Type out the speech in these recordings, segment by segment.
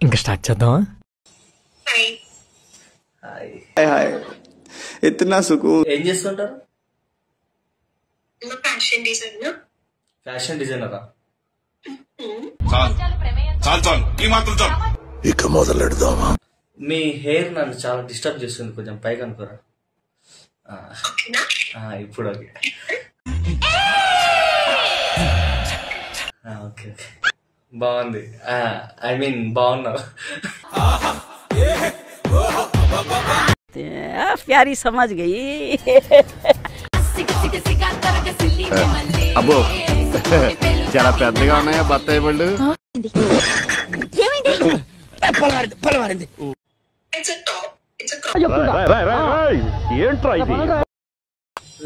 ఇంకా స్టార్ట్ చేద్దామా? Hi hi ఇతనా సుకూన్. ఏం చేస్తుంటారు? ఫ్యాషన్ డిజైనరా? ఇక మొదలెడదామా? మీ హెయిర్ నన్ను చాలా డిస్టర్బ్ చేస్తుంది, కొంచెం పైకి అనుకోరా. ఇప్పుడు ఓకే ఓకే బాగుంది. ఐ మీన్ బాగున్నావు. प्यारी समझ गई. అబ్బో చాలా పెద్దగా ఉన్నాయా బత్తాయి పళ్ళు?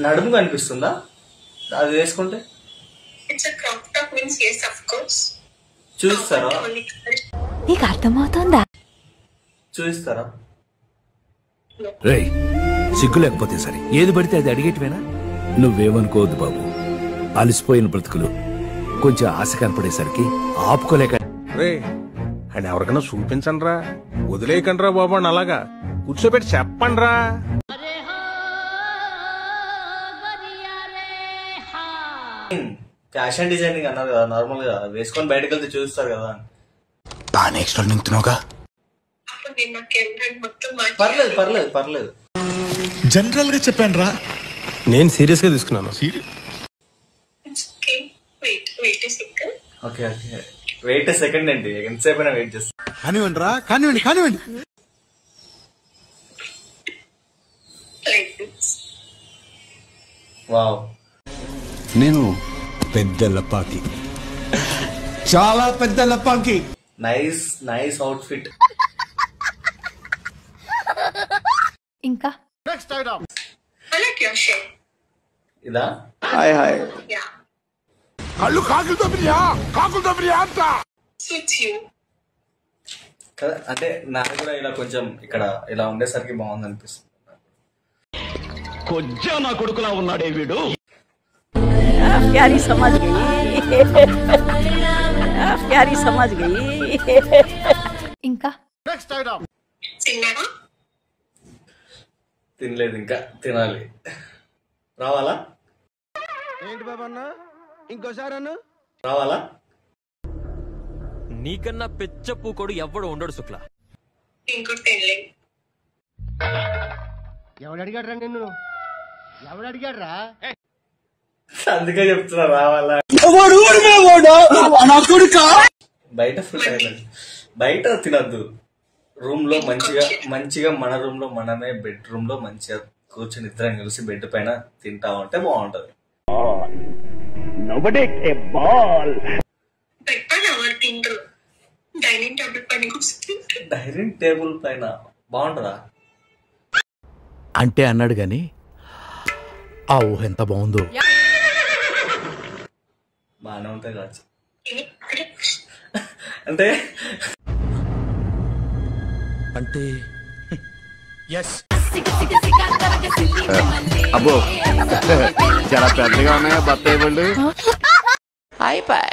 నడుము కనిపిస్తుందా అది వేసుకుంటే? చూస్తారా? నీకు అర్థమవుతుందా? చూస్తారా? రేయ్ సిగ్గు లేకపోతే సరే ఏది పడితే అది అడిగేటివేనా? నువ్వేమనుకోవద్దు బాబు, అలసిపోయిన బ్రతుకులు కొంచెం ఆశ కనపడేసరికి ఆపుకోలేక. రే అండ్ ఎవరికైనా చూపించండి రా, వదిలేయకండి రా బాబు అని అలాగా కూర్చోబెట్టి చెప్పండి రా. ఫ్యాషన్ డిజైనింగ్ అన్నారు కదా, నార్మల్ గా వేసుకొని బయటకు వెళ్తే చూస్తారు కదా. బాగా ఎక్స్ట్రా నింటున్నావుగా. పర్లేదు పర్లేదు పర్లేదు, జనరల్ గా చెప్పాను రా. నేను సీరియస్ గా తీసుకున్నాను. ఓకే ఓకే వెయిట్ సెకండ్ అండి, ఎంతసేపు అయినా వెయిట్ చేస్తా. కానివ్వండి రా, కానివ్వండి కానివ్వండి. వావ్, నేను పెద్ద లపాకి, చాలా పెద్ద లపాకి. Nice nice outfit. ఇంకా ఇదా? హాయ్ హాయ్ కళ్ళు కాకులతో బిర్యా, కాకులతో బిర్యా అంట. కదా అంటే నాకు కూడా ఇలా కొంచెం ఇక్కడ ఇలా ఉండేసరికి బాగుంది అనిపిస్తుంది. కొంచెం నా కొడుకులా ఉన్నాడే వీడు. प्यारी समझ गई. प्यारी समझ गई. ఇంకా తినలేదు, ఇంకా తినాలి. రావాలా? ఏంటి బాబు అన్న ఇంకోసారి అన్న రావాలా? నీకన్నా పెచ్చ పూకోడు ఎవ్వడు ఉండడు శుక్ల. ఎవడు అడిగాడు రా నిన్ను? ఎవడు అడిగాడు రా? అందుకే చెప్తున్నా రావాలా. బయట ఫుడ్ బయట తినద్దు, రూమ్ లో మంచిగా మంచిగా మన రూమ్ లో మనమే బెడ్ రూమ్ లో మంచిగా కూర్చొని ఇద్దరం కలిసి బెడ్ పైన తింటా ఉంటే బాగుంటది. డైనింగ్ టేబుల్ పైన బాగుంటదా? అంటే అన్నాడు గాని ఆ ఊహ ఎంత బాగుందో. బాగానే ఉంటాయి కావచ్చు. అంటే అంటే అబ్బో చాలా పెద్దగా ఉన్నాయా బత్తాయి పళ్ళు? అయిపోయి